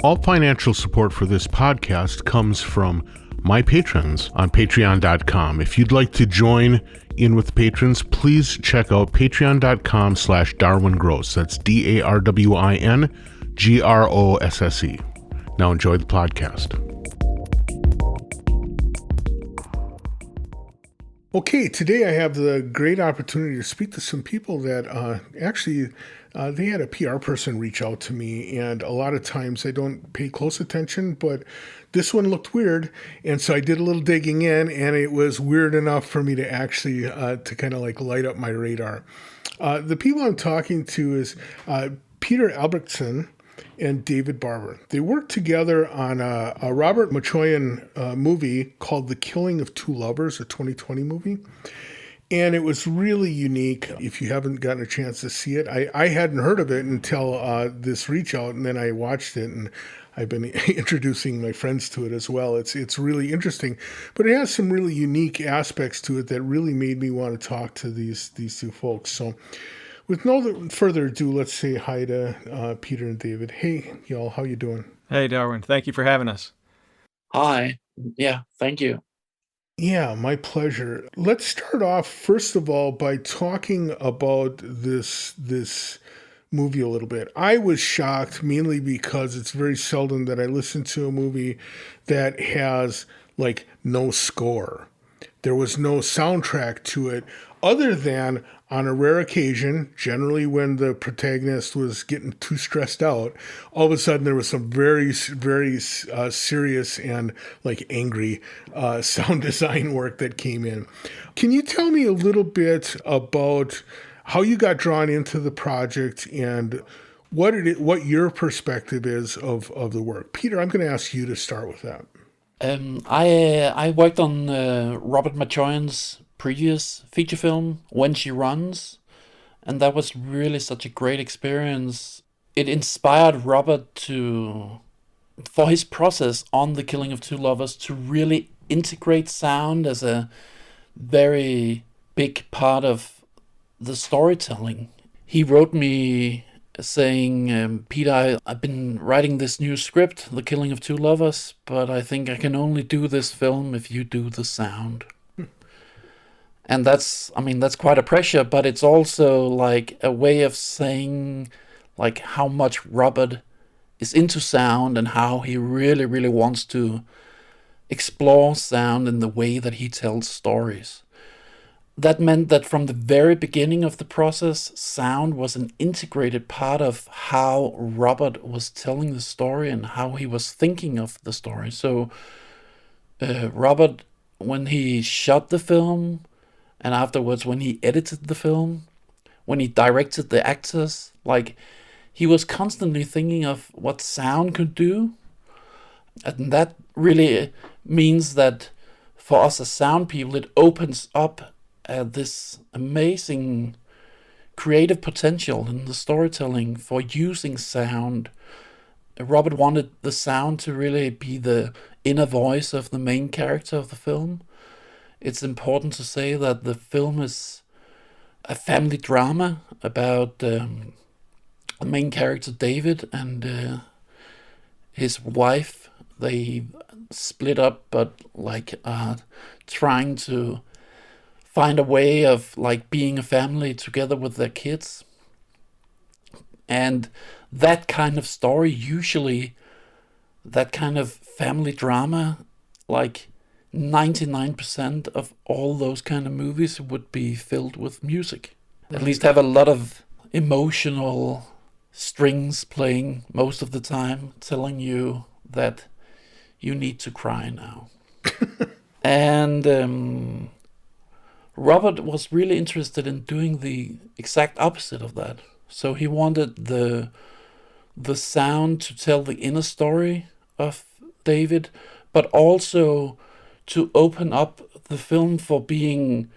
All financial support for this podcast comes from my patrons on patreon.com. If you'd like to join in with patrons, please check out patreon.com/DarwinGross. That's DarwinGrosse. Now enjoy the podcast. Okay, today I have the great opportunity to speak to some people that they had a PR person reach out to me, and a lot of times I don't pay close attention, but this one looked weird, and so I did a little digging in, and it was weird enough for me to actually to kind of like light up my radar. The people I'm talking to is Peter Albrechtsen and David Barber. They worked together on a Robert Machoian movie called The Killing of Two Lovers, a 2020 movie. And it was really unique. If you haven't gotten a chance to see it, I hadn't heard of it until this reach out, and then I watched it, and I've been introducing my friends to it as well. It's really interesting, but it has some really unique aspects to it that really made me want to talk to these two folks. So with no further ado, let's say hi to Peter and David. Hey, y'all, how you doing? Hey, Darwin. Thank you for having us. Hi. Yeah, thank you. Yeah, my pleasure. Let's start off, first of all, by talking about this movie a little bit. I was shocked mainly because it's very seldom that I listen to a movie that has, like, no score. There was no soundtrack to it, other than on a rare occasion, generally when the protagonist was getting too stressed out, all of a sudden there was some very, very serious and like angry sound design work that came in. Can you tell me a little bit about how you got drawn into the project and what your perspective is of the work? Peter, I'm going to ask you to start with that. I worked on Robert Machoian's previous feature film, When She Runs, and that was really such a great experience. It inspired Robert for his process on The Killing of Two Lovers, to really integrate sound as a very big part of the storytelling. He wrote me saying, Peter, I've been writing this new script, The Killing of Two Lovers, but I think I can only do this film if you do the sound. And that's quite a pressure, but it's also like a way of saying like how much Robert is into sound and how he really, really wants to explore sound in the way that he tells stories. That meant that from the very beginning of the process, sound was an integrated part of how Robert was telling the story and how he was thinking of the story. So Robert, when he shot the film, and afterwards when he edited the film, when he directed the actors, like, he was constantly thinking of what sound could do. And that really means that for us as sound people, it opens up this amazing creative potential in the storytelling for using sound. Robert wanted the sound to really be the inner voice of the main character of the film. It's important to say that the film is a family drama about the main character David and his wife. They split up, but trying to find a way of like being a family together with their kids. And that kind of story, usually that kind of family drama, like 99% of all those kind of movies would be filled with music. At least have a lot of emotional strings playing most of the time, telling you that you need to cry now. And Robert was really interested in doing the exact opposite of that. So he wanted the sound to tell the inner story of David, but also to open up the film for being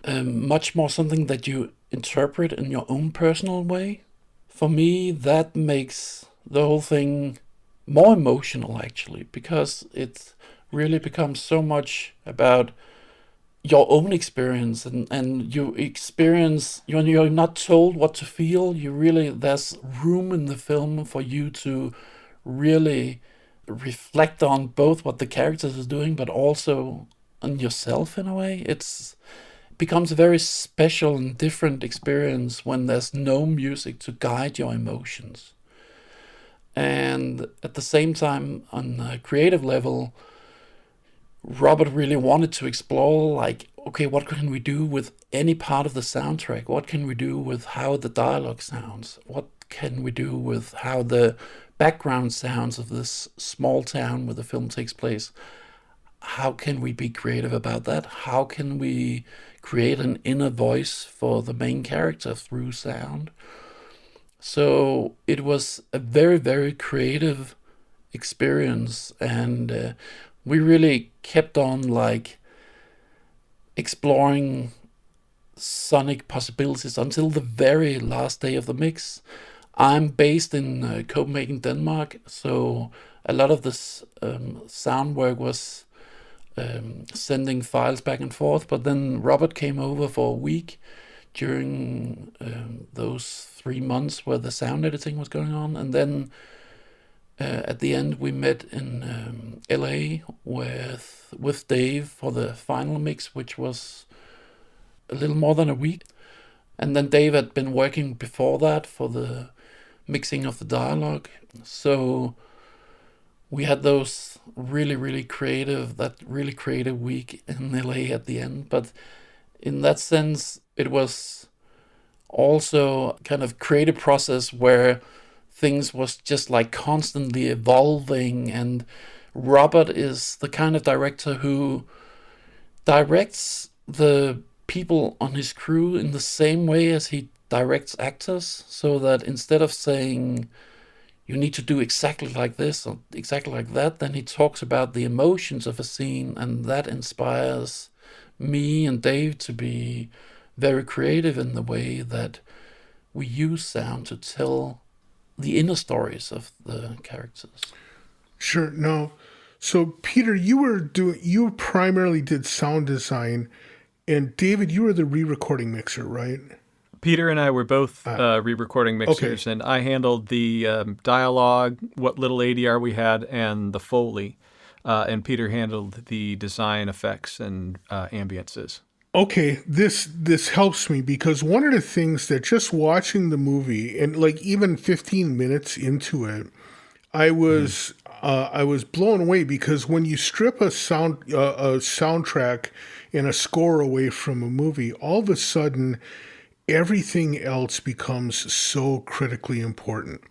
much more something that you interpret in your own personal way. For me, that makes the whole thing more emotional, actually, because it really becomes so much about your own experience, and you experience, you're not told what to feel. There's room in the film for you to really reflect on both what the characters are doing, but also on yourself in a way. It becomes a very special and different experience when there's no music to guide your emotions. And at the same time, on a creative level, Robert really wanted to explore, like, okay, what can we do with any part of the soundtrack? What can we do with how the dialogue sounds? What can we do with how the background sounds of this small town where the film takes place? How can we be creative about that? How can we create an inner voice for the main character through sound? So it was a very, very creative experience, and we really kept on like exploring sonic possibilities until the very last day of the mix. I'm based in Copenhagen, Denmark, so a lot of this sound work was sending files back and forth, but then Robert came over for a week during those 3 months where the sound editing was going on, and then at the end we met in LA with Dave for the final mix, which was a little more than a week. And then Dave had been working before that for the mixing of the dialogue, so we had those really creative week in LA at the end. But in that sense, it was also kind of creative process where things was just like constantly evolving, and Robert is the kind of director who directs the people on his crew in the same way as he directs actors, so that instead of saying you need to do exactly like this or exactly like that, then he talks about the emotions of a scene, and that inspires me and Dave to be very creative in the way that we use sound to tell the inner stories of the characters. Sure. No. So Peter, you primarily did sound design, and David, you were the re-recording mixer, right? Peter and I were both re-recording mixers, okay. and I handled the dialogue, what little ADR we had, and the foley, and Peter handled the design effects and ambiances. Okay, this helps me, because one of the things that just watching the movie, and like even 15 minutes into it, I was blown away, because when you strip a soundtrack and a score away from a movie, all of a sudden everything else becomes so critically important.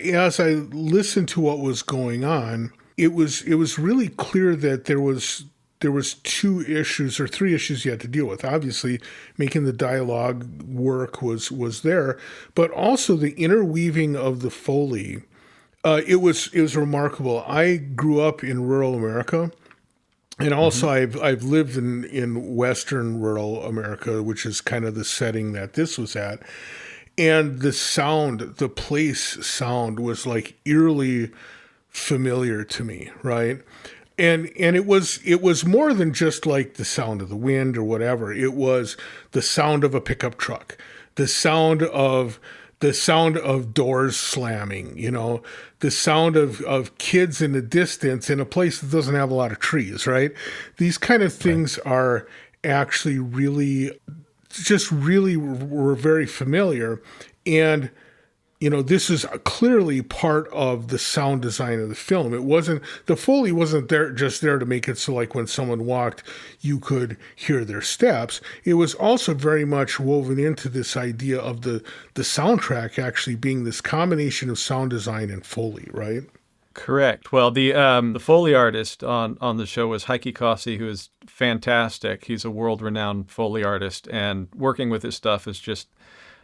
As I listened to what was going on, it was really clear that there was 2 issues or 3 issues you had to deal with. Obviously, making the dialogue work was there, but also the interweaving of the Foley. It was remarkable. I grew up in rural America, and also I've lived in Western rural America, which is kind of the setting that this was at. And the place sound was like eerily familiar to me, right? And it was more than just like the sound of the wind or whatever. It was the sound of a pickup truck, the sound of doors slamming, the sound of kids in the distance in a place that doesn't have a lot of trees, right? These kind of things are actually really were very familiar. And this is clearly part of the sound design of the film. The Foley wasn't there to make it so like when someone walked, you could hear their steps. It was also very much woven into this idea of the soundtrack actually being this combination of sound design and Foley, right? Correct. Well, the Foley artist on the show was Heike Kossi, who is fantastic. He's a world-renowned Foley artist, and working with his stuff is just,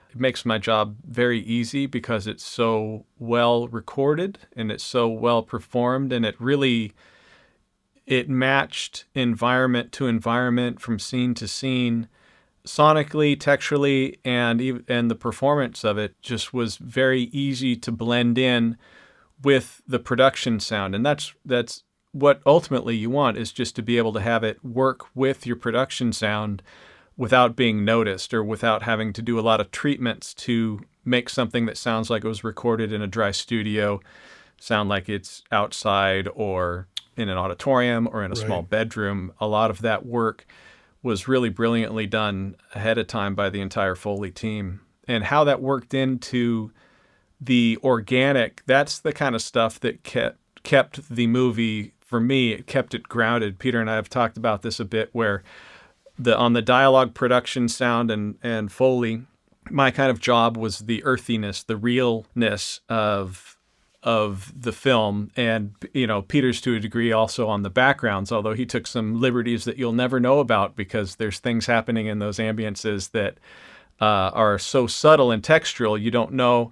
it makes my job very easy because it's so well recorded and it's so well performed, and it matched environment to environment from scene to scene, sonically, texturally, and the performance of it just was very easy to blend in with the production sound. And that's what ultimately you want, is just to be able to have it work with your production sound without being noticed or without having to do a lot of treatments to make something that sounds like it was recorded in a dry studio sound like it's outside or in an auditorium or in a small bedroom. A lot of that work was really brilliantly done ahead of time by the entire Foley team. And how that worked into the organic, that's the kind of stuff that kept the movie, for me, it kept it grounded. Peter and I have talked about this a bit, where on the dialogue, production, sound, and Foley, my kind of job was the earthiness, the realness of the film. And, Peter's to a degree also on the backgrounds, although he took some liberties that you'll never know about because there's things happening in those ambiences that are so subtle and textural, you don't know,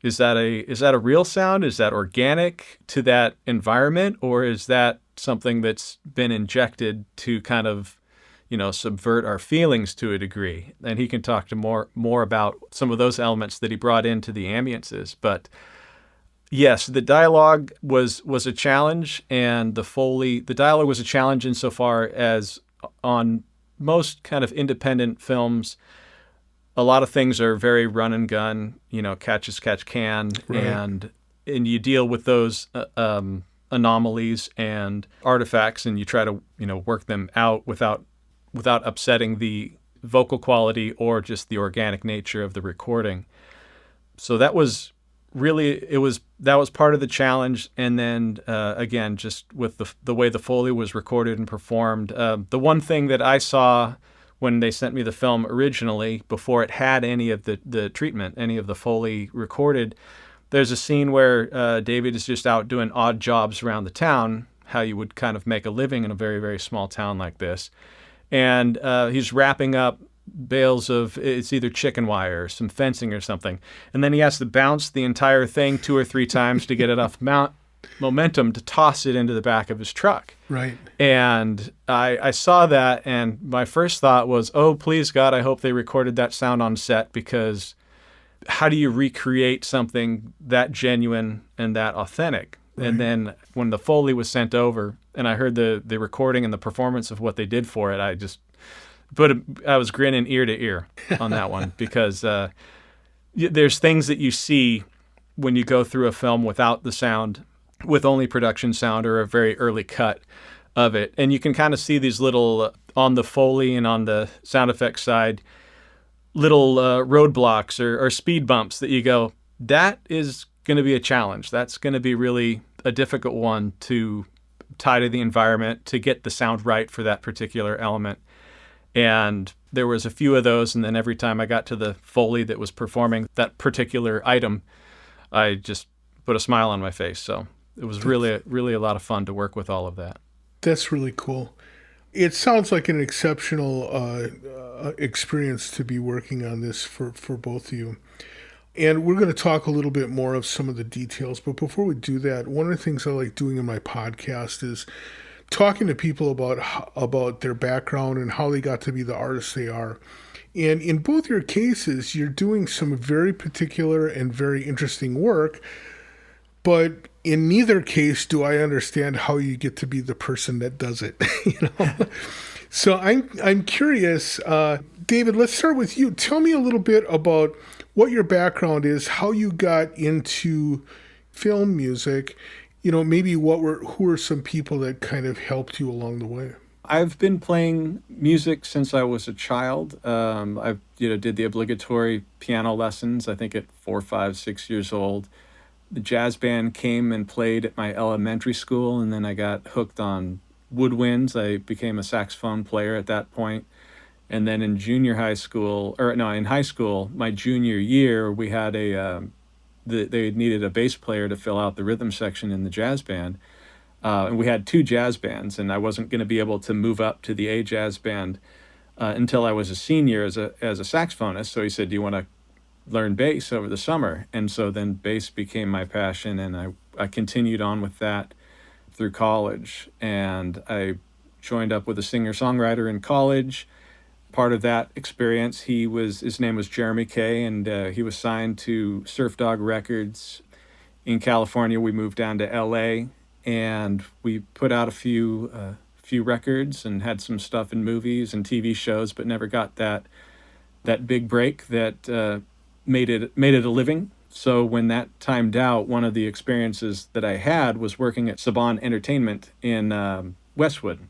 is that a real sound? Is that organic to that environment? Or is that something that's been injected to kind of, subvert our feelings to a degree? And he can talk to more about some of those elements that he brought into the ambiences. But yes, the dialogue was a challenge, and the dialogue was a challenge insofar as on most kind of independent films, a lot of things are very run and gun, catch as catch can, and you deal with those anomalies and artifacts, and you try to work them out without upsetting the vocal quality or just the organic nature of the recording. So that was really that was part of the challenge. And then again, just with the way the Foley was recorded and performed, the one thing that I saw when they sent me the film originally, before it had any of the treatment, any of the Foley recorded, there's a scene where David is just out doing odd jobs around the town, how you would kind of make a living in a very, very small town like this. And he's wrapping up bales of, it's either chicken wire or some fencing or something. And then he has to bounce the entire thing 2 or 3 times to get enough momentum to toss it into the back of his truck. Right. And I saw that, and my first thought was, oh, please, God, I hope they recorded that sound on set, because how do you recreate something that genuine and that authentic? Right. And then when the Foley was sent over and I heard the recording and the performance of what they did for it, I was grinning ear to ear on that one, because there's things that you see when you go through a film without the sound, with only production sound or a very early cut of it. And you can kind of see these little, on the Foley and on the sound effects side, little roadblocks or speed bumps that you go, that is going to be a challenge. That's going to be really a difficult one to tie to the environment, to get the sound right for that particular element. And there was a few of those, and then every time I got to the Foley that was performing that particular item, I just put a smile on my face. So it was really a lot of fun to work with all of that. That's really cool. It sounds like an exceptional experience to be working on this for both of you. And we're going to talk a little bit more of some of the details. But before we do that, one of the things I like doing in my podcast is talking to people about their background and how they got to be the artists they are. And in both your cases, you're doing some very particular and very interesting work. But in neither case do I understand how you get to be the person that does it. So I'm curious, David. Let's start with you. Tell me a little bit about what your background is, how you got into film music. Maybe who are some people that kind of helped you along the way? I've been playing music since I was a child. I did the obligatory piano lessons, I think at 4, 5, 6 years old. The jazz band came and played at my elementary school, and then I got hooked on woodwinds. I became a saxophone player at that point. And then in high school, my junior year, we had they needed a bass player to fill out the rhythm section in the jazz band. And we had 2 jazz bands, and I wasn't going to be able to move up to the A jazz band until I was a senior as a saxophonist. So he said, do you want to learn bass over the summer? And so then bass became my passion, and I continued on with that through college. And I joined up with a singer-songwriter in college. Part of that experience, his name was Jeremy Kay, and he was signed to Surf Dog Records in California. We moved down to LA, and we put out a few records and had some stuff in movies and TV shows, but never got that big break that made it a living So when that timed out, one of the experiences that I had was working at Saban Entertainment in Westwood.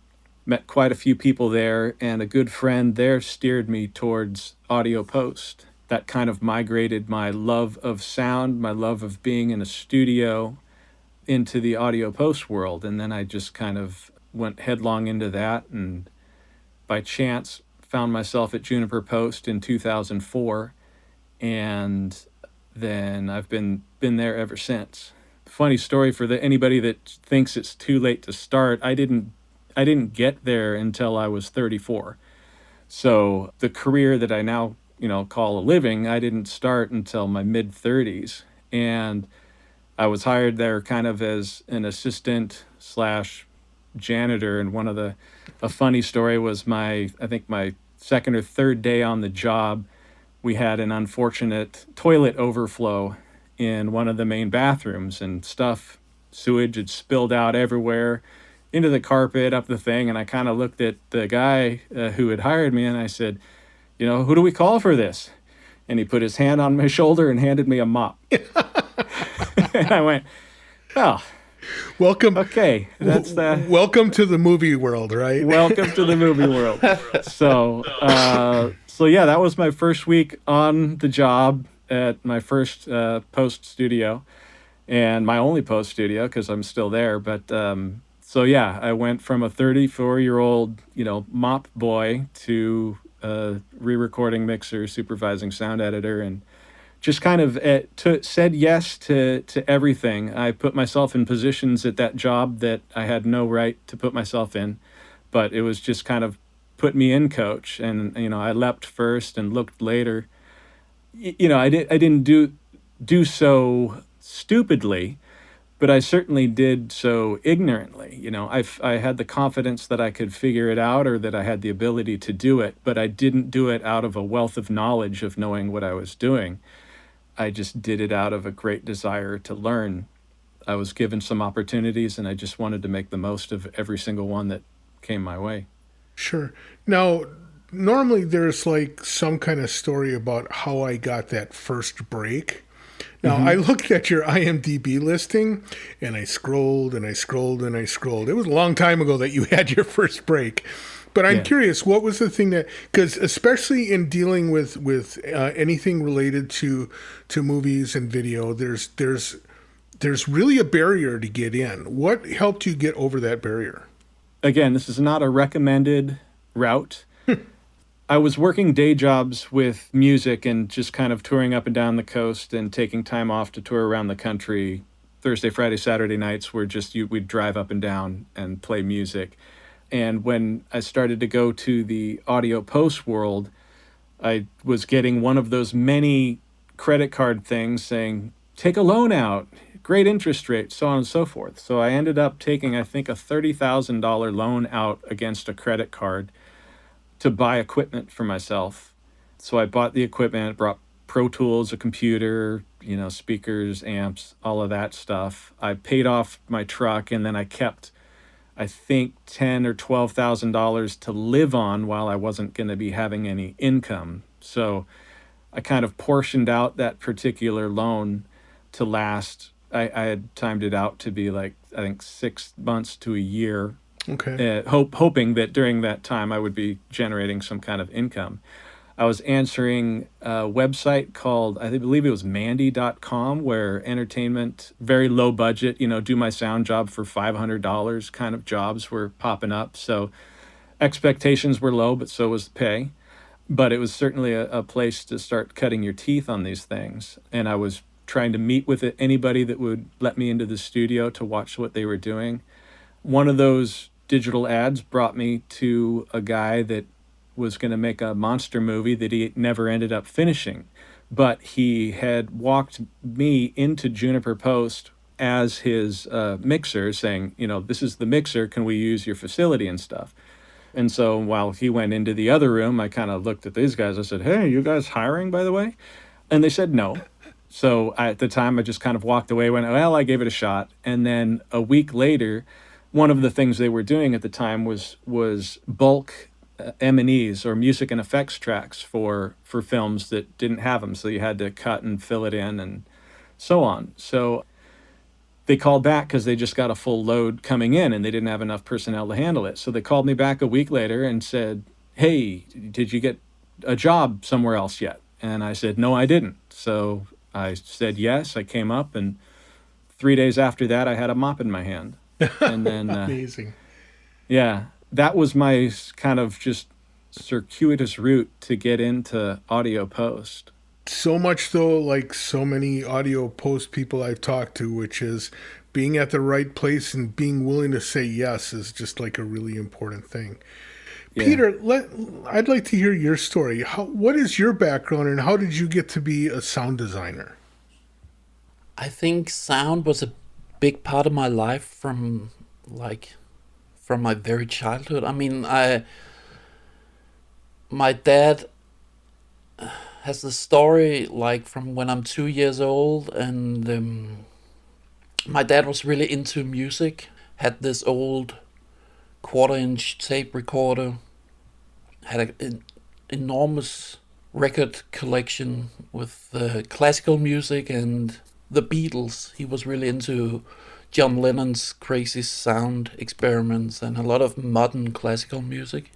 Met quite a few people there, and a good friend there steered me towards audio post. That kind of migrated my love of sound, my love of being in a studio, into the audio post world. And then I just kind of went headlong into that, and by chance found myself at Juniper Post in 2004, and then I've been there ever since. Funny story for anybody that thinks it's too late to start. I didn't get there until I was 34. So the career that I now, call a living, I didn't start until my mid 30s. And I was hired there kind of as an assistant slash janitor. And a funny story was I think my second or third day on the job, we had an unfortunate toilet overflow in one of the main bathrooms, and sewage had spilled out everywhere, into the carpet, up the thing. And I kind of looked at the guy who had hired me, and I said, who do we call for this? And he put his hand on my shoulder and handed me a mop. And I went, oh, Welcome. okay, that's that. Welcome to the movie world, right? Welcome to the movie world. So yeah, that was my first week on the job at my first post studio, and my only post studio because I'm still there. But so yeah, I went from a 34-year-old, mop boy to re-recording mixer, supervising sound editor, and just kind of said yes to everything. I put myself in positions at that job that I had no right to put myself in, but it was just kind of put me in, coach. And, I leapt first and looked later. I didn't do so stupidly, but I certainly did so ignorantly. I had the confidence that I could figure it out, or that I had the ability to do it, but I didn't do it out of a wealth of knowledge of knowing what I was doing. I just did it out of a great desire to learn. I was given some opportunities, and I just wanted to make the most of every single one that came my way. Sure. Now, normally there's like some kind of story about how I got that first break. Now, I looked at your IMDb listing, and I scrolled and I scrolled and I scrolled. It was a long time ago that you had your first break. But I'm curious, what was the thing that, because especially in dealing with anything related to movies and video, there's really a barrier to get in. What helped you get over that barrier? Again, this is not a recommended route. I was working day jobs with music and just kind of touring up and down the coast and taking time off to tour around the country. Thursday, Friday, Saturday nights were just, we'd drive up and down and play music. And when I started to go to the audio post world, I was getting one of those many credit card things saying, take a loan out, great interest rate, so on and so forth. So I ended up taking, I think, a $30,000 loan out against a credit card to buy equipment for myself. So I bought the equipment, brought Pro Tools, a computer, speakers, amps, all of that stuff. I paid off my truck, and then I kept, I think, $10,000 or $12,000 to live on while I wasn't going to be having any income. So I kind of portioned out that particular loan to last. I had timed it out to be like, I think, 6 months to a year. Okay. Hoping that during that time I would be generating some kind of income. I was answering a website called, I believe it was Mandy.com, where entertainment, very low budget, do my sound job for $500 kind of jobs were popping up. So expectations were low, but so was the pay. But it was certainly a place to start cutting your teeth on these things. And I was trying to meet with anybody that would let me into the studio to watch what they were doing. One of those digital ads brought me to a guy that was going to make a monster movie that he never ended up finishing. But he had walked me into Juniper Post as his mixer, saying, this is the mixer, can we use your facility and stuff? And so while he went into the other room, I kind of looked at these guys. I said, hey, you guys hiring, by the way? And they said no. So at the time, I just kind of walked away, went, well, I gave it a shot. And then a week later, one of the things they were doing at the time was bulk M&Es, or music and effects tracks for films that didn't have them. So you had to cut and fill it in. And so on. So they called back because they just got a full load coming in and they didn't have enough personnel to handle it. So they called me back a week later and said, hey, did you get a job somewhere else yet? And I said, no, I didn't. So I said yes. I came up, and 3 days after that, I had a mop in my hand. And then, Amazing. yeah, that was my kind of just circuitous route to get into audio post. So much though, like so many audio post people I've talked to, which is being at the right place and being willing to say yes is just like a really important thing. Yeah. Peter, I'd like to hear your story. What is your background and how did you get to be a sound designer? I think sound was a big part of my life from my very childhood. I mean, my dad has the story like from when I'm 2 years old, and my dad was really into music. Had this old quarter-inch tape recorder. Had an enormous record collection with classical music and the Beatles. He was really into John Lennon's crazy sound experiments and a lot of modern classical music.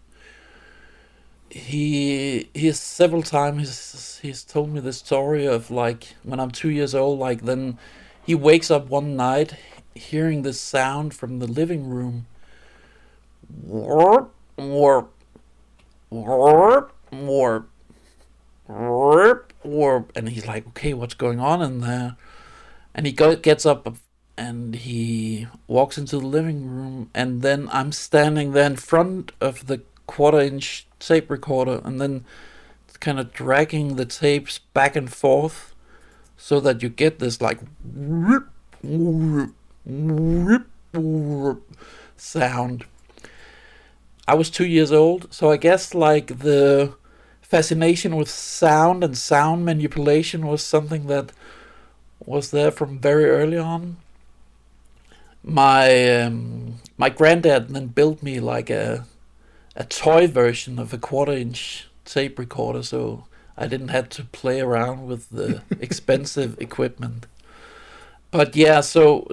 He has several times he's told me the story of like when I'm 2 years old, like then he wakes up one night hearing this sound from the living room. Warp, warp, warp, warp, warp, warp, and he's like, okay, what's going on in there? And he gets up and he walks into the living room, and then I'm standing there in front of the quarter-inch tape recorder, and then kind of dragging the tapes back and forth so that you get this like rip, rip, rip, rip sound. I was 2 years old, so I guess like the fascination with sound and sound manipulation was something that was there from very early on. My granddad then built me like a toy version of a quarter-inch tape recorder, so I didn't have to play around with the expensive equipment. But yeah, so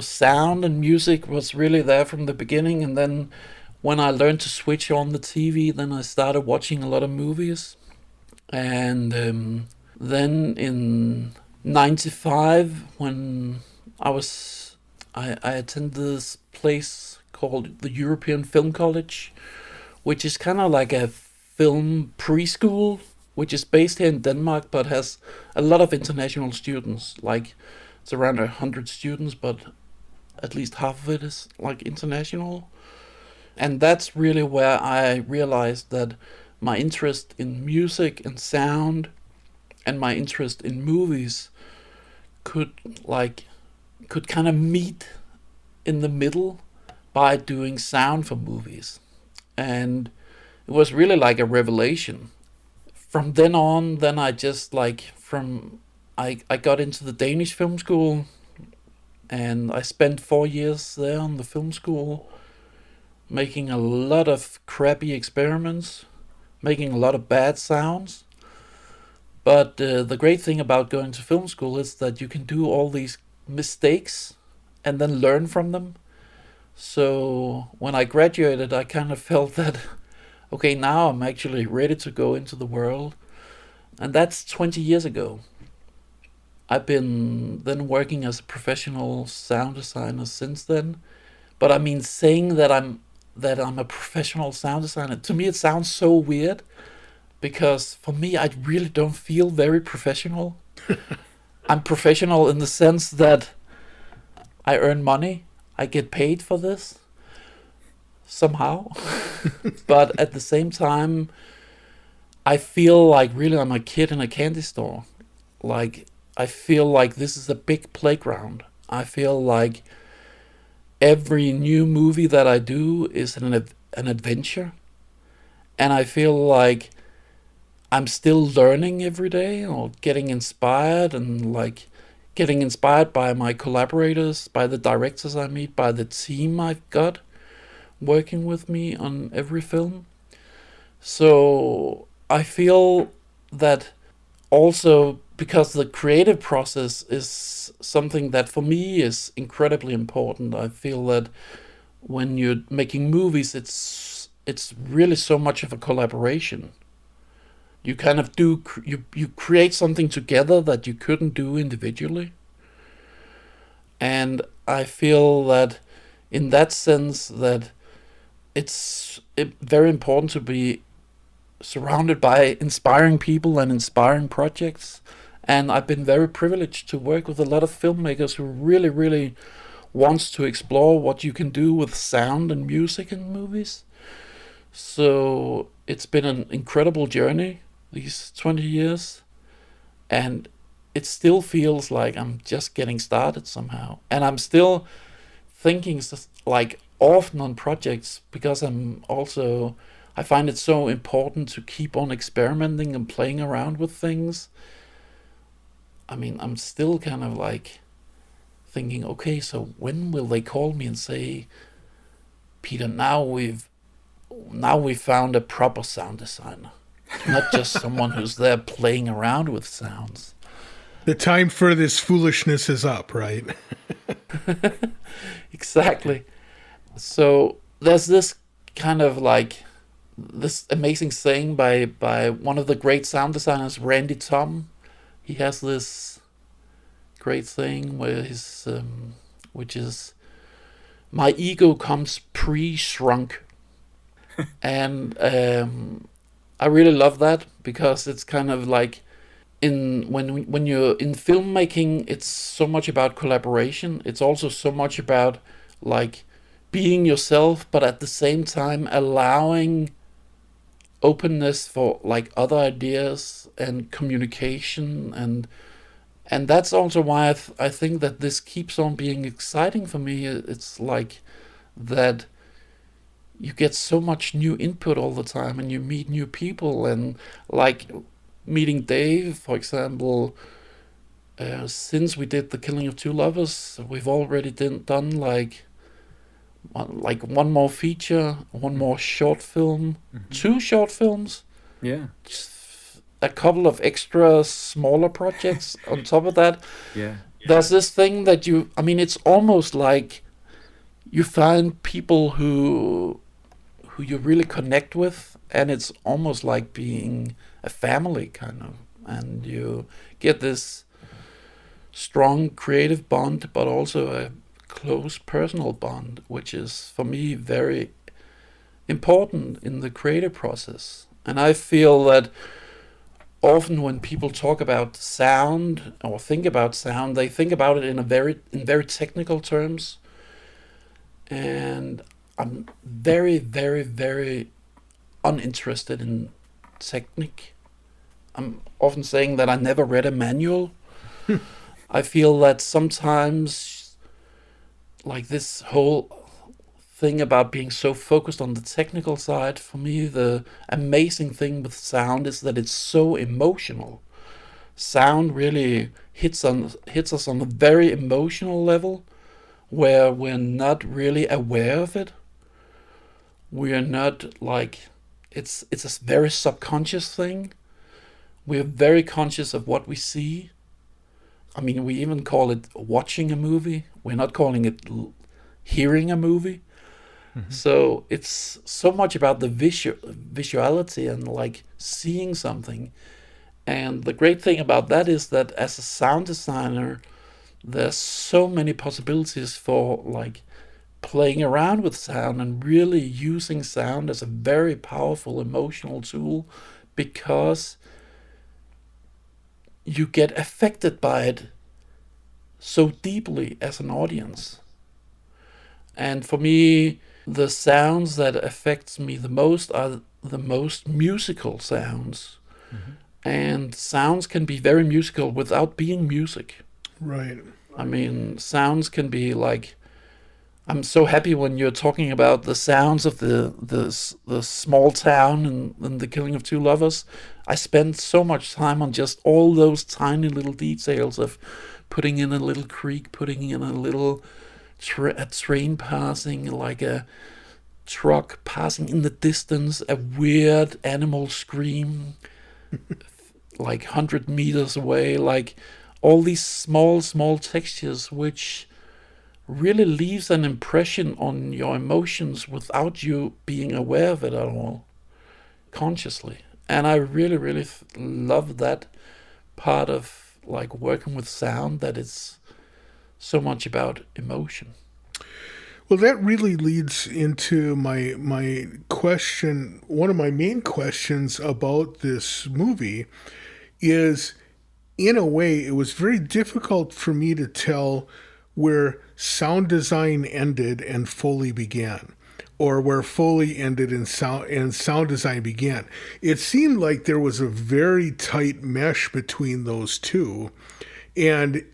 sound and music was really there from the beginning, and then when I learned to switch on the TV, then I started watching a lot of movies. And then in 95, when I attended this place called the European Film College, which is kind of like a film preschool, which is based here in Denmark, but has a lot of international students. Like it's around 100 students, but at least half of it is like international. And that's really where I realized that my interest in music and sound and my interest in movies could kind of meet in the middle by doing sound for movies. And it was really like a revelation. From then on, then I just I got into the Danish film school, and I spent 4 years there on the film school, making a lot of crappy experiments, making a lot of bad sounds. But the great thing about going to film school is that you can do all these mistakes and then learn from them. So when I graduated, I kind of felt that, okay, now I'm actually ready to go into the world. And that's 20 years ago. I've been then working as a professional sound designer since then. But I mean, saying that I'm a professional sound designer, to me it sounds so weird, because for me I really don't feel very professional. I'm professional in the sense that I earn money, I get paid for this somehow. But at the same time, I feel like really I'm a kid in a candy store. Like I feel like this is a big playground. I feel like every new movie that I do is an adventure. And I feel like I'm still learning every day, or getting inspired, and like getting inspired by my collaborators, by the directors I meet, by the team I've got working with me on every film. So I feel that also because the creative process is something that for me is incredibly important. I feel that when you're making movies, it's really so much of a collaboration. You kind of you create something together that you couldn't do individually. And I feel that in that sense that it's very important to be surrounded by inspiring people and inspiring projects. And I've been very privileged to work with a lot of filmmakers who really, really wants to explore what you can do with sound and music in movies. So it's been an incredible journey these 20 years. And it still feels like I'm just getting started somehow. And I'm still thinking like often on projects because I find it so important to keep on experimenting and playing around with things. I mean, I'm still kind of like thinking, okay, so when will they call me and say, Peter, now we've found a proper sound designer, not just someone who's there playing around with sounds. The time for this foolishness is up, right? Exactly. So there's this kind of like this amazing saying by one of the great sound designers, Randy Tom. He has this great thing where which is, my ego comes pre-shrunk. And I really love that because it's kind of like when you're in filmmaking, it's so much about collaboration. It's also so much about like being yourself, but at the same time allowing openness for like other ideas and communication, and that's also why I think that this keeps on being exciting for me. It's like that you get so much new input all the time, and you meet new people, and like meeting Dave, for example. Since we did The Killing of Two Lovers, we've already done like one more feature, one more short film, 2 short films. Yeah. A couple of extra smaller projects on top of that. Yeah. There's this thing that it's almost like you find people who you really connect with, and it's almost like being a family kind of, and you get this strong creative bond, but also a close personal bond, which is for me very important in the creative process. And I feel that often when people talk about sound or think about sound, they think about it in very technical terms. And I'm very, very, very uninterested in technique. I'm often saying that I never read a manual. I feel that sometimes, like this whole thing about being so focused on the technical side, for me, the amazing thing with sound is that it's so emotional. Sound really hits us on a very emotional level, where we're not really aware of it. We're not like, it's a very subconscious thing. We're very conscious of what we see. I mean, we even call it watching a movie. We're not calling it hearing a movie. Mm-hmm. So it's so much about the visuality and like seeing something. And the great thing about that is that as a sound designer, there's so many possibilities for like playing around with sound and really using sound as a very powerful emotional tool, because you get affected by it so deeply as an audience. And for me, the sounds that affects me the most are the most musical sounds. Mm-hmm. And sounds can be very musical without being music. Right. I mean, sounds can be like, I'm so happy when you're talking about the sounds of the small town in The Killing of Two Lovers. I spent so much time on just all those tiny little details of putting in a little creek, putting in a little a train passing, like a truck passing in the distance, a weird animal scream, like 100 meters away, like all these small textures which really leaves an impression on your emotions without you being aware of it at all, consciously. And I really love that part of like working with sound, that it's so much about emotion. Well, that really leads into my question. One of my main questions about this movie is, in a way, it was very difficult for me to tell where sound design ended and Foley began, or where Foley ended and sound design began. It seemed like there was a very tight mesh between those two, and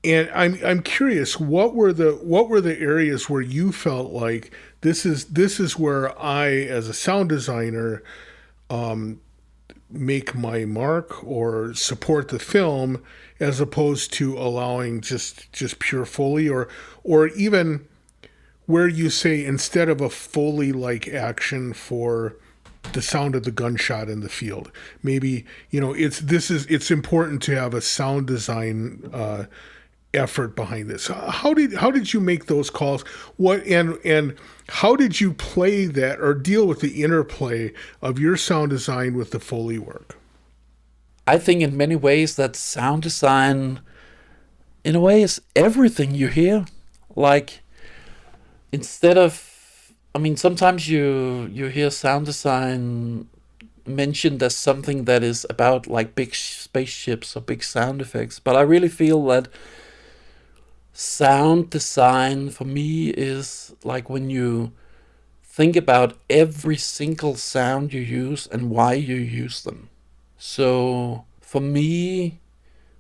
I'm curious, what were the areas where you felt like this is where I, as a sound designer, make my mark or support the film, as opposed to allowing just pure Foley, or even where you say, instead of a Foley like action for the sound of the gunshot in the field, maybe it's important to have a sound design effort behind this. How did you make those calls? What and how did you play that or deal with the interplay of your sound design with the Foley work? I think in many ways that sound design, in a way, is everything you hear. Like, instead of, I mean, sometimes you hear sound design mentioned as something that is about like big spaceships or big sound effects, but I really feel that sound design for me is like when you think about every single sound you use and why you use them. So for me,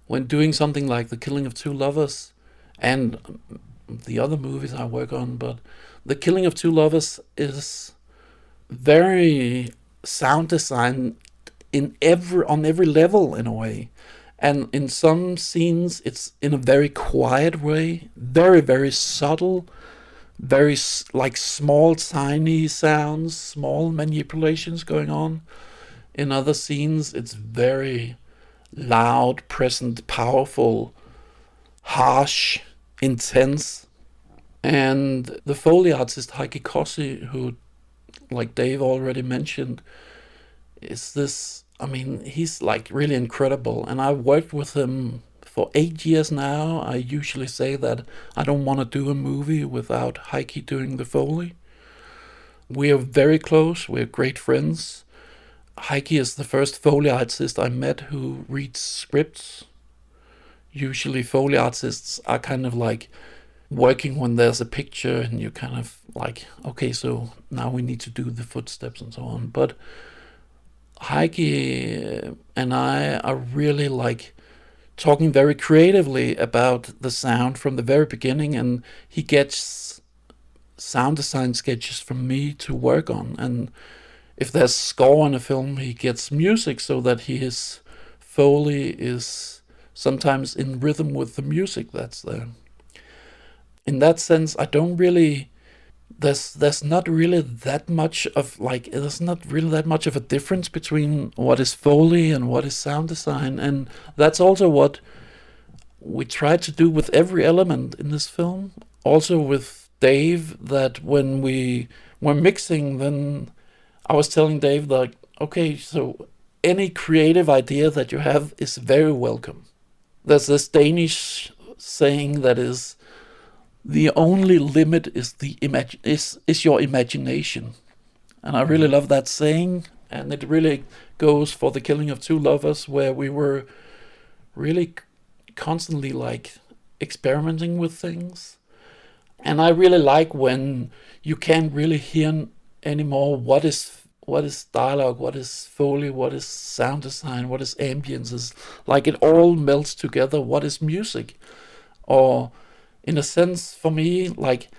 when doing something like The Killing of Two Lovers and the other movies I work on, but The Killing of Two Lovers is very sound design on every level, in a way. And in some scenes, it's in a very quiet way, very subtle, very like small, tiny sounds, small manipulations going on. In other scenes, it's very loud, present, powerful, harsh, intense. And the Foley artist Heikki Kossi, who, like Dave already mentioned, is this, I mean, he's like really incredible. And I've worked with him for 8 years now. I usually say that I don't want to do a movie without Heikki doing the Foley. We are very close, we're great friends. Heikki is the first Foley artist I met who reads scripts. Usually Foley artists are kind of like working when there's a picture and you kind of like, okay, so now we need to do the footsteps and so on. But Heikki and I are really like talking very creatively about the sound from the very beginning, and he gets sound design sketches from me to work on. And if there's score in a film, he gets music so that his Foley is sometimes in rhythm with the music that's there. In that sense, I don't really, there's not really that much of like, there's not really that much of a difference between what is Foley and what is sound design. And that's also what we try to do with every element in this film. Also with Dave, that when we were mixing, then I was telling Dave, like, okay, so any creative idea that you have is very welcome. There's this Danish saying that is, the only limit is is your imagination. And I really love that saying, and it really goes for The Killing of Two Lovers, where we were really constantly like experimenting with things. And I really like when you can't really hear anymore what is dialogue, what is Foley, what is sound design, what is ambience. Like it all melts together. What is music? Or in a sense, for me, like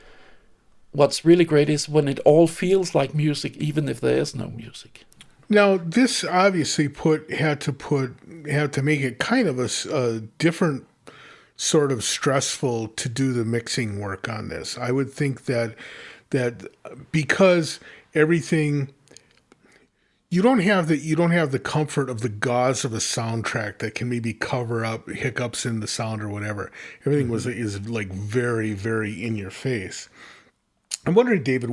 what's really great is when it all feels like music, even if there is no music. Now, this obviously had to make it kind of a different sort of stressful to do the mixing work on this. I would think that because everything, you don't have the comfort of the gauze of a soundtrack that can maybe cover up hiccups in the sound or whatever. Everything is like very, very in your face. I'm wondering, David,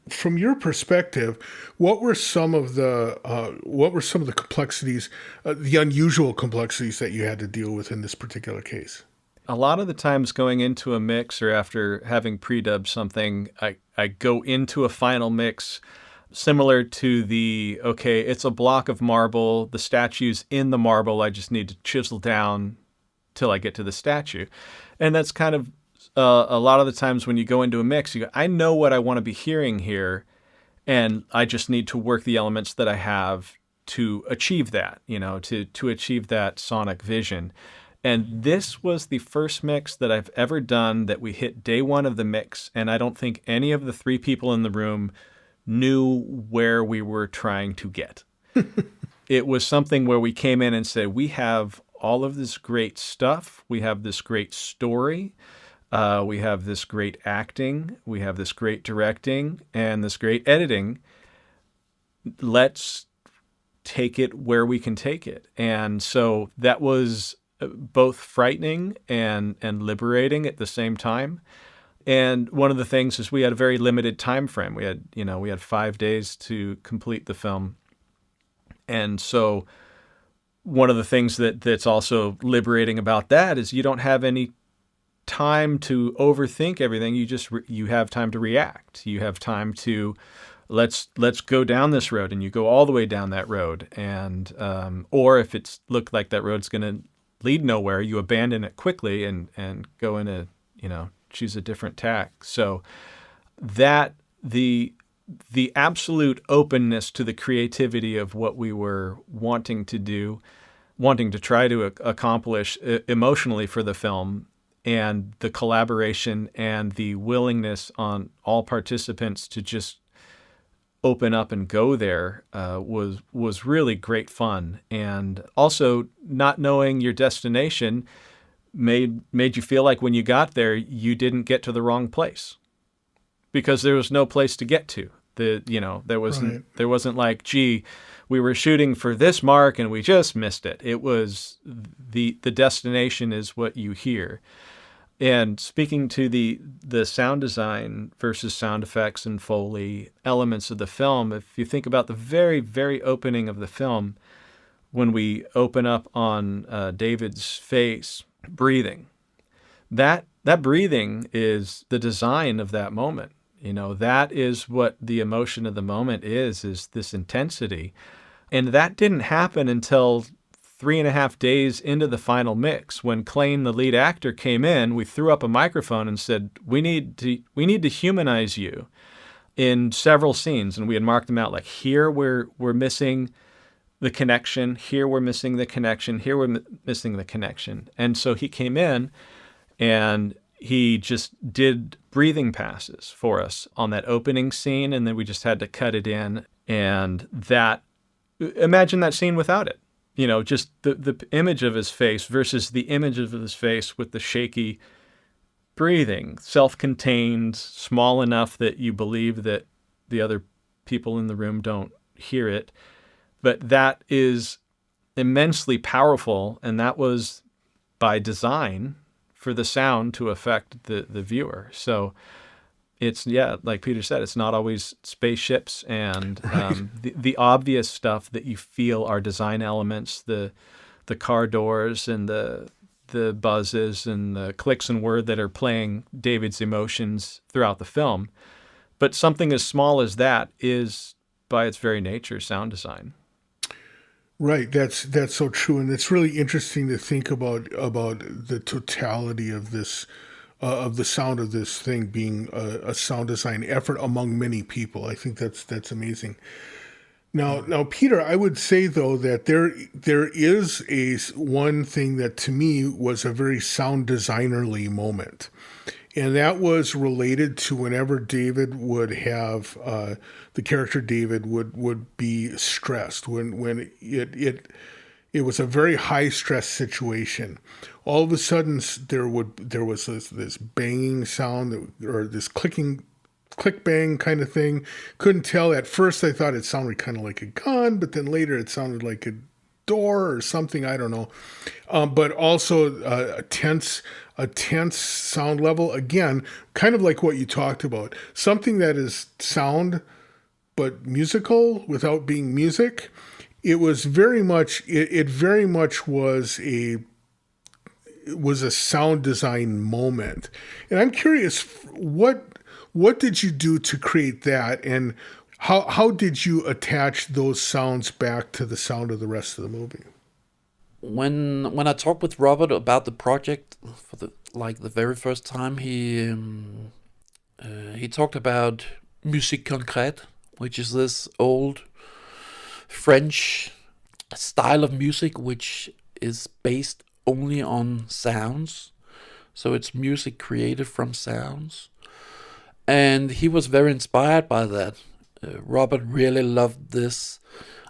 from your perspective, what were some of the complexities, the unusual complexities that you had to deal with in this particular case? A lot of the times going into a mix or after having pre-dubbed something, I go into a final mix similar to okay, it's a block of marble, the statue's in the marble, I just need to chisel down till I get to the statue. And that's kind of a lot of the times when you go into a mix, you go, I know what I want to be hearing here, and I just need to work the elements that I have to achieve that, to achieve that sonic vision. And this was the first mix that I've ever done that we hit day one of the mix, and I don't think any of the three people in the room knew where we were trying to get. It was something where we came in and said, we have all of this great stuff. We have this great story. We have this great acting. We have this great directing and this great editing. Let's take it where we can take it. And so that was both frightening and liberating at the same time. And one of the things is we had a very limited time frame. We had 5 days to complete the film. And so one of the things that's also liberating about that is you don't have any time to overthink everything. You have time to react. You have time to let's go down this road, and you go all the way down that road. And or if it's looked like that road's going to lead nowhere, you abandon it quickly and go in choose a different tack. So that the absolute openness to the creativity of what we were wanting to try to accomplish emotionally for the film, and the collaboration and the willingness on all participants to just open up and go there was really great fun. And also not knowing your destination made you feel like when you got there, you didn't get to the wrong place, because there was no place to get to. There wasn't like, gee, we were shooting for this mark and we just missed it. It was the destination is what you hear. And speaking to the sound design versus sound effects and Foley elements of the film, if you think about the very, very opening of the film, when we open up on David's face, breathing, that breathing is the design of that moment. That is what the emotion of the moment is this intensity. And that didn't happen until 3.5 days into the final mix. When Clayne, the lead actor, came in, we threw up a microphone and said, we need to humanize you in several scenes. And we had marked them out, like, here we're missing the connection, here we're missing the connection, here we're missing the connection. And so he came in and he just did breathing passes for us on that opening scene, and then we just had to cut it in. And imagine that scene without it. Just the image of his face versus the image of his face with the shaky breathing, self-contained, small enough that you believe that the other people in the room don't hear it. But that is immensely powerful, and that was by design for the sound to affect the viewer. So it's, like Peter said, it's not always spaceships and the obvious stuff that you feel are design elements, the car doors and the buzzes and the clicks and whir that are playing David's emotions throughout the film. But something as small as that is, by its very nature, sound design. Right, that's so true, and it's really interesting to think about the totality of this, of the sound of this thing being a sound design effort among many people. I think that's amazing. Now, Peter, I would say though that there is one thing that to me was a very sound designerly moment. And that was related to whenever David would have the character David would be stressed when it was a very high stress situation. All of a sudden there was this banging sound or this clicking click bang kind of thing. Couldn't tell. At first I thought it sounded kind of like a gun, but then later it sounded like a door or something. I don't know. But also a tense sound level. Again, kind of like what you talked about. Something that is sound but musical without being music. It was very much. It very much was a sound design moment. And I'm curious, what did you do to create that, and how did you attach those sounds back to the sound of the rest of the movie? When I talked with Robert about the project for the very first time, he talked about musique concrète, which is this old French style of music which is based only on sounds. So it's music created from sounds. And he was very inspired by that. Robert really loved this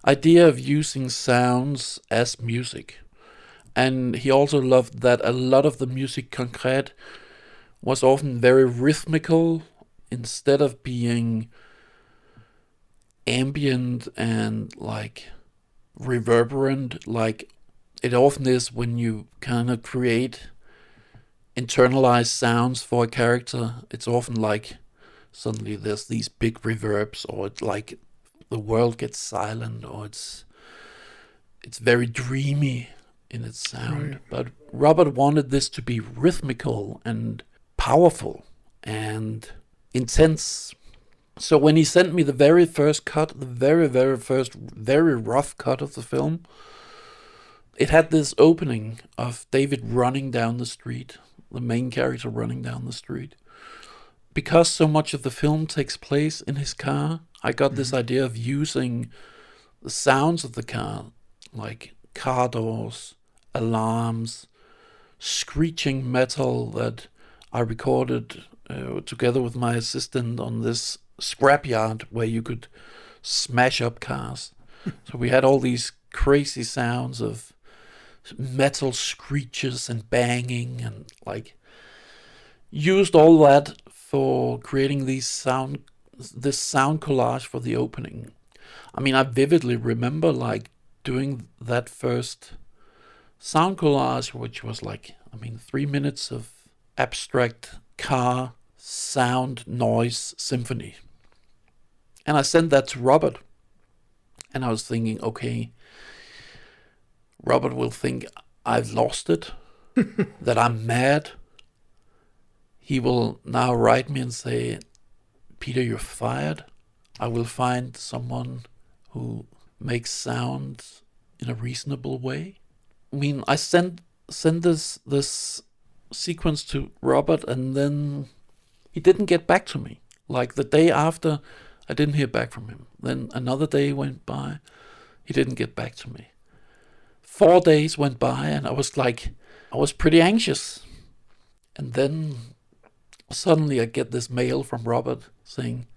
idea of using sounds as music. And he also loved that a lot of the musique concrète was often very rhythmical instead of being ambient and like reverberant like it often is when you kind of create internalized sounds for a character. It's often like suddenly there's these big reverbs, or it's like the world gets silent, or it's very dreamy in its sound. Right. But Robert wanted this to be rhythmical and powerful and intense. So when he sent me the very first cut, the very, very first, very rough cut of the film, it had this opening of David running down the street, the main character running down the street. Because so much of the film takes place in his car, I got this idea of using the sounds of the car, like car doors, alarms, screeching metal that I recorded together with my assistant on this scrapyard where you could smash up cars. So we had all these crazy sounds of metal screeches and banging, and like used all that for creating this sound collage for the opening. I mean, I vividly remember like doing that first sound collage, which was like, 3 minutes of abstract car sound noise symphony. And I sent that to Robert. And I was thinking, okay, Robert will think I've lost it, that I'm mad. He will now write me and say, Peter, you're fired. I will find someone who makes sounds in a reasonable way. I mean, I sent this sequence to Robert, and then he didn't get back to me. Like the day after, I didn't hear back from him. Then another day went by, he didn't get back to me. 4 days went by, and I was pretty anxious. And then suddenly I get this mail from Robert saying,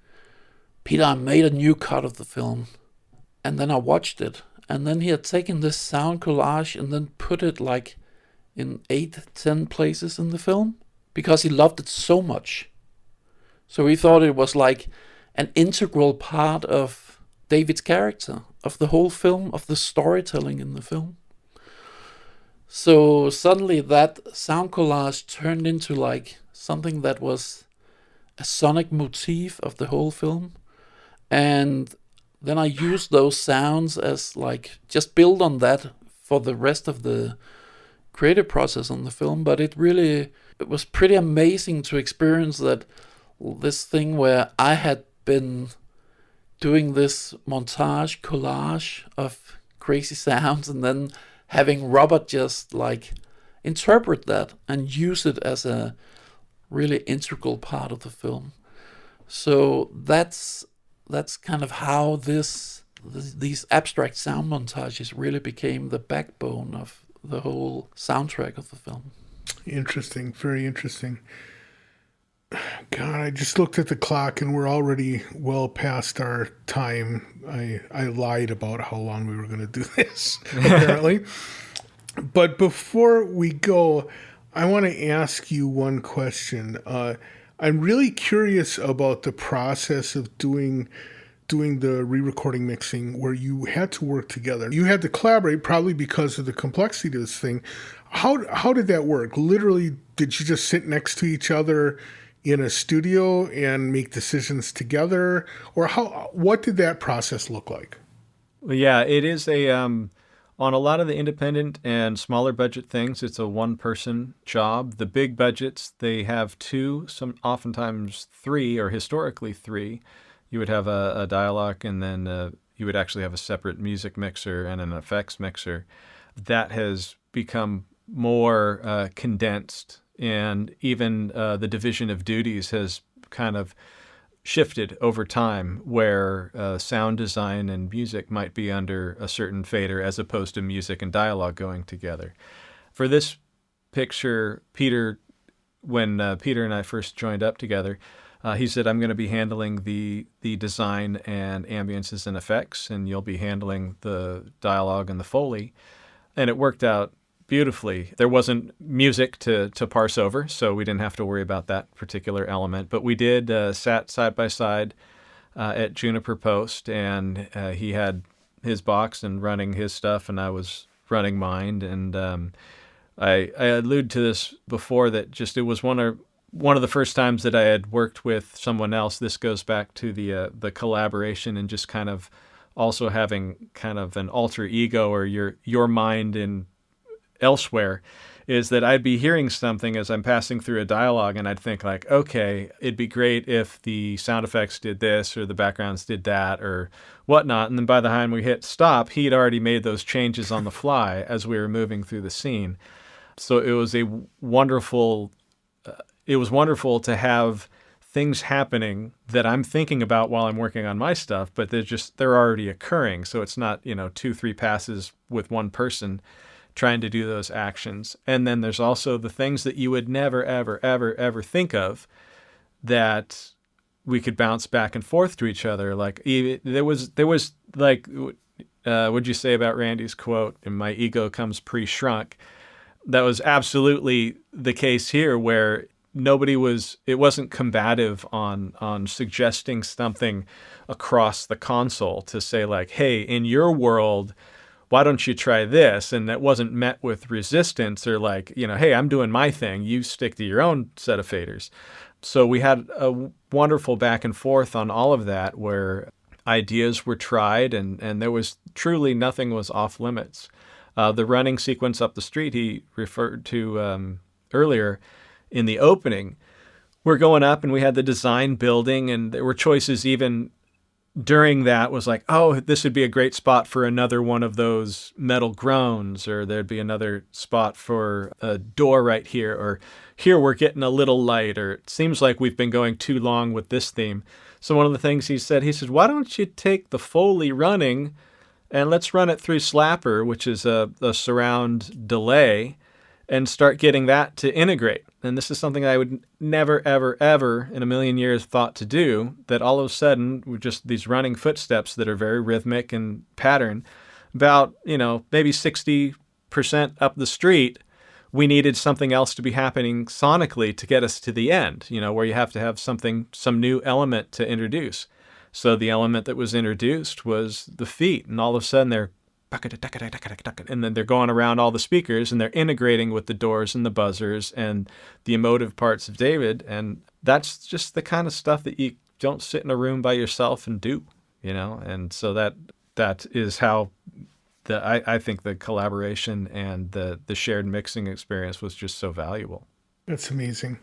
Peter, I made a new cut of the film. And then I watched it. And then he had taken this sound collage and then put it like in 8-10 places in the film because he loved it so much. So he thought it was like an integral part of David's character, of the whole film, of the storytelling in the film. So suddenly that sound collage turned into like something that was a sonic motif of the whole film. And then I used those sounds as like, just build on that for the rest of the creative process on the film. But it was pretty amazing to experience that this thing where I had been doing this montage collage of crazy sounds and then having Robert just like interpret that and use it as a really integral part of the film. So that's kind of how these abstract sound montages really became the backbone of the whole soundtrack of the film. Interesting, very interesting. God, I just looked at the clock and we're already well past our time. I lied about how long we were going to do this, apparently. But before we go, I want to ask you one question. I'm really curious about the process of doing the re-recording mixing where you had to work together. You had to collaborate probably because of the complexity of this thing. How did that work? Literally, did you just sit next to each other in a studio and make decisions together? Or what did that process look like? Well, yeah, it is on a lot of the independent and smaller budget things, it's a one-person job. The big budgets, they have two, oftentimes three, or historically three. You would have a dialogue, and then you would actually have a separate music mixer and an effects mixer. That has become more condensed, and even the division of duties has kind of shifted over time, where sound design and music might be under a certain fader as opposed to music and dialogue going together. For this picture, when Peter and I first joined up together, he said, I'm going to be handling the design and ambiences and effects, and you'll be handling the dialogue and the Foley. And it worked out beautifully. There wasn't music to parse over, so we didn't have to worry about that particular element. But we did sat side by side at Juniper Post, and he had his box and running his stuff, and I was running mine. And I alluded to this before, that just it was one of the first times that I had worked with someone else. This goes back to the collaboration and just kind of also having kind of an alter ego, or your mind in elsewhere, is that I'd be hearing something as I'm passing through a dialogue, and I'd think like, okay, it'd be great if the sound effects did this or the backgrounds did that or whatnot. And then by the time we hit stop, he'd already made those changes on the fly as we were moving through the scene. So it was wonderful to have things happening that I'm thinking about while I'm working on my stuff, but they're already occurring. So it's not, 2-3 passes with one person trying to do those actions. And then there's also the things that you would never, ever, ever, ever think of that we could bounce back and forth to each other. Like there was like, what'd you say about Randy's quote, "And my ego comes pre-shrunk"? That was absolutely the case here, where it wasn't combative on suggesting something across the console to say like, hey, in your world, why don't you try this? And that wasn't met with resistance or like, hey, I'm doing my thing, you stick to your own set of faders. So we had a wonderful back and forth on all of that, where ideas were tried and there was truly nothing was off limits. The running sequence up the street he referred to earlier in the opening, we're going up and we had the design building, and there were choices even during that was like, oh, this would be a great spot for another one of those metal groans, or there'd be another spot for a door right here, or here we're getting a little light, or it seems like we've been going too long with this theme. So one of the things he said, why don't you take the Foley running and let's run it through Slapper, which is a surround delay, and start getting that to integrate. And this is something I would never, ever, ever in a million years thought to do, that all of a sudden, with just these running footsteps that are very rhythmic and pattern, about, maybe 60% up the street, we needed something else to be happening sonically to get us to the end, where you have to have some new element to introduce. So the element that was introduced was the feet, and all of a sudden they're and then they're going around all the speakers and they're integrating with the doors and the buzzers and the emotive parts of David. And that's just the kind of stuff that you don't sit in a room by yourself and do, And so that is how I think the collaboration and the shared mixing experience was just so valuable. That's amazing.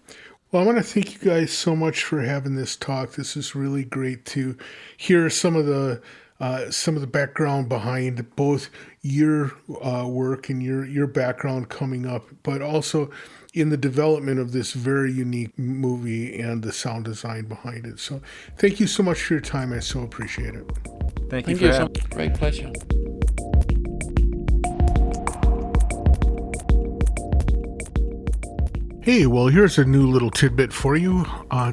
Well, I want to thank you guys so much for having this talk. This is really great to hear some of the background behind both your work and your background coming up, but also in the development of this very unique movie and the sound design behind it. So thank you so much for your time. I so appreciate it. Thank you for having me. Great pleasure. Hey, well, here's a new little tidbit for you.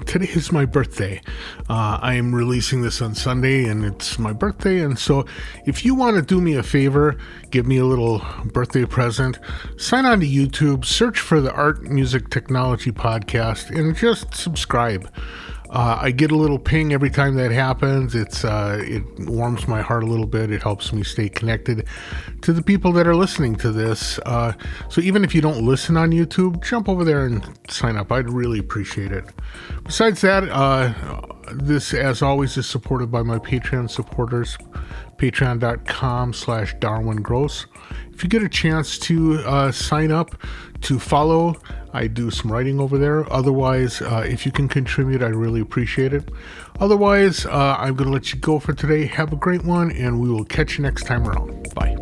Today is my birthday. I am releasing this on Sunday, and it's my birthday. And so if you want to do me a favor, give me a little birthday present, sign on to YouTube, search for the Art Music Technology Podcast, and just subscribe. I get a little ping every time that happens. It warms my heart a little bit. It helps me stay connected to the people that are listening to this. So even if you don't listen on YouTube, jump over there and sign up. I'd really appreciate it. Besides that, this, as always, is supported by my Patreon supporters, patreon.com/DarwinGross. If you get a chance to sign up to follow, I do some writing over there. Otherwise, if you can contribute, I really appreciate it. Otherwise, I'm going to let you go for today. Have a great one, and we will catch you next time around. Bye.